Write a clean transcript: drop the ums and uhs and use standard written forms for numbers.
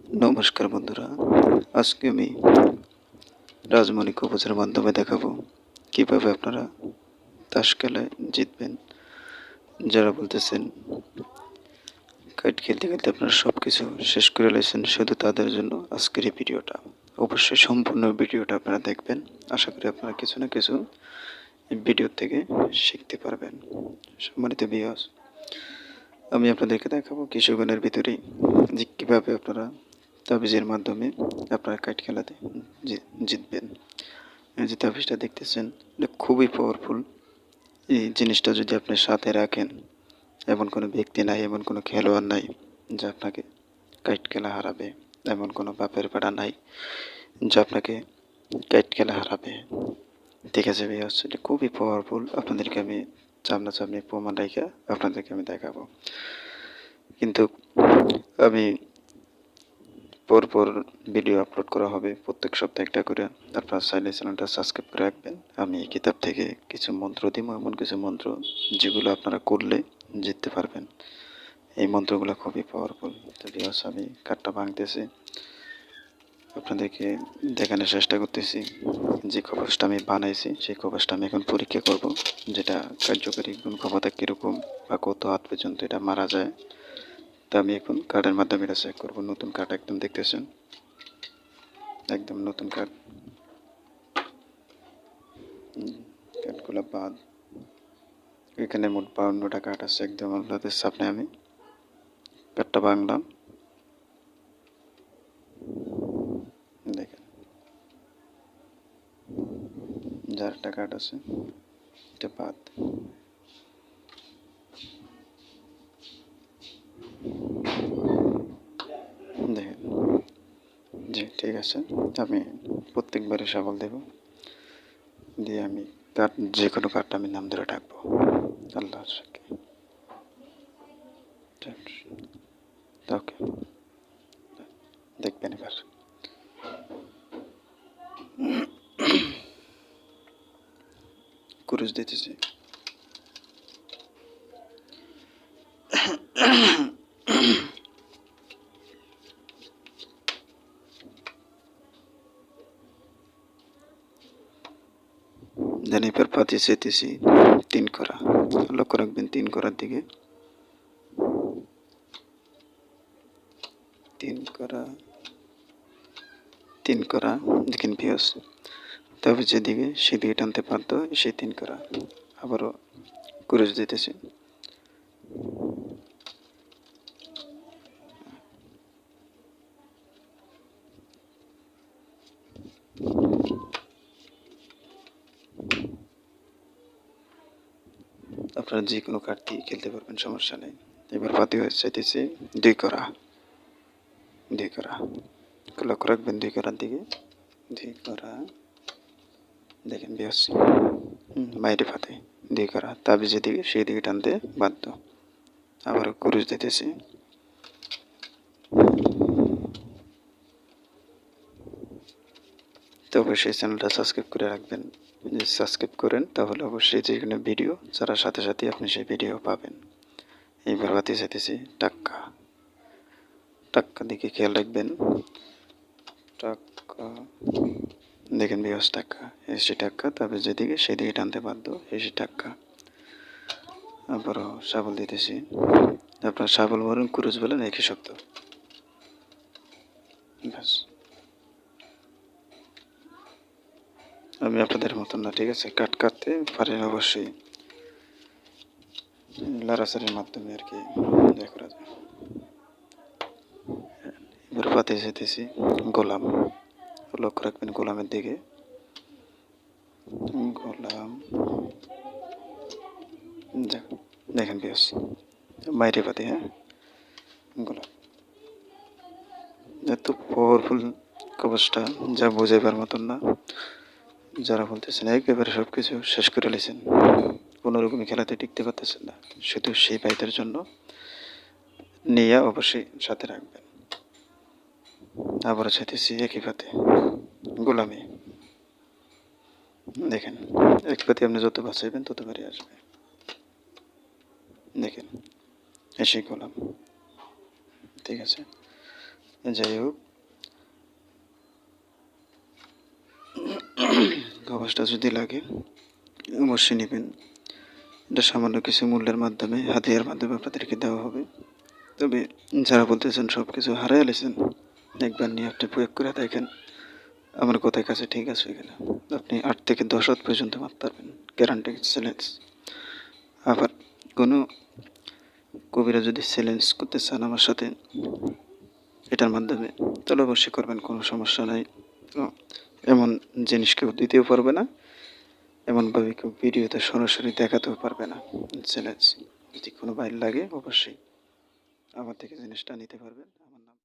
নমস্কার বন্ধুরা, আজকে আমি রাজমণি কবচের মাধ্যমে দেখাবো কিভাবে আপনারা তাস খেলায় জিতবেন। যারা বলতেছেন কাইট খেলতে খেলতে আপনারা সব কিছু শেষ করে লেছেন, শুধু তাদের জন্য আজকের এই ভিডিওটা। অবশ্যই সম্পূর্ণ ভিডিওটা আপনারা দেখবেন। আশা করি আপনারা কিছু না কিছু এই ভিডিও থেকে শিখতে পারবেন। সম্মানিত ভিউয়ার্স, আমি আপনাদেরকে দেখাবো কিছুক্ষণের ভিতরেই যে কীভাবে আপনারা তাবিজের মাধ্যমে আপনারা কাইট খেলাতে জিতবেন। এই যে তাবিজটা দেখতেছেন, এটা খুবই পাওয়ারফুল। এই জিনিসটা যদি আপনি সাথে রাখেন, এমন কোনো ব্যক্তি নাই, এমন কোনো খেলোয়াড় নাই যে আপনাকে কাইট খেলা হারাবে, এমন কোনো বাপের পাড়া নাই যে আপনাকে কাইট খেলা হারাবে। ঠিক আছে ভিউয়ার্স, এটা খুবই পাওয়ারফুল। আপনাদেরকে আমি সামনাসামনি প্রমাণ রেখে আপনাদেরকে আমি দেখাবো। কিন্তু আমি পরপর ভিডিও আপলোড করা হবে, প্রত্যেক সপ্তাহে একটা করে। আপনারা চাইলে চ্যানেলটা সাবস্ক্রাইব করে রাখবেন। আমি এই কিতাব থেকে কিছু মন্ত্র দিব, এমন কিছু মন্ত্র যেগুলো আপনারা করলে জিততে পারবেন। এই মন্ত্রগুলো খুবই পাওয়ারফুল। তো ভিউয়ার্স, আমি কার্ডটা ভাঙতেছি, আপনাদেরকে দেখানোর চেষ্টা করতেছি। যে কবচটা আমি বানাইছি সেই কবচটা আমি এখন পরীক্ষা করব, যেটা কার্যকরী গুণ ক্ষমতা কীরকম বা কত হাত পর্যন্ত এটা মারা যায়। তা আমি এখন কার্ডের মাধ্যমে এটা চেক করবো। নতুন কার্ড একদম দেখতেছেন, একদম নতুন কার্ড। কার্ডগুলো বাদ। এখানে মোট 52টা কার্ড আছে। একদম আপনাদের সামনে আমি কার্ডটা ভাঙলাম, দেখেন 4টা কার্ড আছে, এটা বাদ। দেখেন, জি ঠিক আছে। আমি প্রত্যেকবারে সাবল দেব, দিয়ে আমি কার্ড, যে কোনো কার্ডটা আমি নাম ধরে ডাকবো। আল্লাহ সাক্ষী। ওকে, দেখবেন এবার। কুরুশ দিতেছি। দেন এবার পাতি চেতেছি 3 করা। লক্ষ্য রাখবেন 3 করার দিকে। 3 করা, 3 করা। দেখেন ভিউয়ার্স, তবে যেদিকে সেদিকে টানতে বাধ্য সেই 3 করা। আবারও কুরুশ দিতেছি। আপনারা যে কোনো কার্ড দিয়ে খেলতে পারবেন, সমস্যা নেই। এবার পাতি হয়ে চাইতেছি 2 করা, 2 করা। লক্ষ্য রাখবেন 2 করার দিকে। 2 করা, দেখেন ভিউয়ার্স, বাইরে পাতে 2 করা। তবে যেদিকে সেই দিকে টানতে বাধ্য। আবারও কুরুশ দিতেছি। তো অবশ্যই চ্যানেলটা সাবস্ক্রাইব করে রাখবেন। যদি সাবস্ক্রাইব করেন তাহলে অবশ্যই যে কোনো ভিডিও ছাড়ার সাথে সাথে আপনি সেই ভিডিও পাবেন। এইবার বাতি চাইতেছি টাক্কা। টাক্কা দিকে খেয়াল রাখবেন। টাক্কা, দেখেন বিয়াস টাক্কা, এসে টাক্কা। তবে যেদিকে সেদিকে টানতে বাধ্য, এসে টাক্কা। আবারও শাবল দিতেছি। আপনার শাবল বলেন, কুরুশ বলেন, একই শব্দ। ব্যাস, আমি আপনাদের মতন না, ঠিক আছে? কাটতে পারেন অবশ্যই, লারাসারির মাধ্যমে আর কি ইয়ে করা যায়। এবার পাতে যেতেছি গোলাম। লক্ষ্য রাখবেন গোলামের দিকে। গোলাম, দেখেন বেশ বাইরে পাতে, হ্যাঁ গোলাম। এত পাওয়ারফুল কবচটা যা বোঝাইবার মতন না। যারা বলতেছেন একেবারে সব কিছু শেষ করে লেছেন, কোনোরকমই খেলাতে টিকতে পারতেছেন না, শুধু সেই ভাইদের জন্য নিয়ে অবশ্যই সাথে রাখবেন। আবারও চাইতেছি একই পাতে গোলামি। দেখেন এক পাতে আপনি যত বাঁচাইবেন ততবারই আসবে। দেখেন এসে গোলাম, ঠিক আছে? যাই হোক, কবচটা যদি লাগে অবশ্যই নেবেন। এটা সামান্য কিছু মূল্যের মাধ্যমে, হাতিয়ার মাধ্যমে আপনাদেরকে দেওয়া হবে। তবে যারা বলতেছেন সব কিছু হারাই লেছেন, একবার নিয়ে আপনি প্রয়োগ করে দেখেন আমার কথার কাছে ঠিক আছে কিনা। আপনি 8 থেকে 10 হাত পর্যন্ত মারতে পারবেন, গ্যারান্টি চ্যালেঞ্জ। আবার কোনো কবিরা যদি চ্যালেঞ্জ করতে চান আমার সাথে এটার মাধ্যমে, তাহলে অবশ্যই করবেন, কোনো সমস্যা নাই। তো এমন জিনিস কেউ দিতেও পারবে না, এমনভাবে কেউ ভিডিওতে সরাসরি দেখাতেও পারবে না চ্যালেঞ্জ। যদি কোনো বাইর লাগে অবশ্যই আমার থেকে জিনিসটা নিতে পারবেন।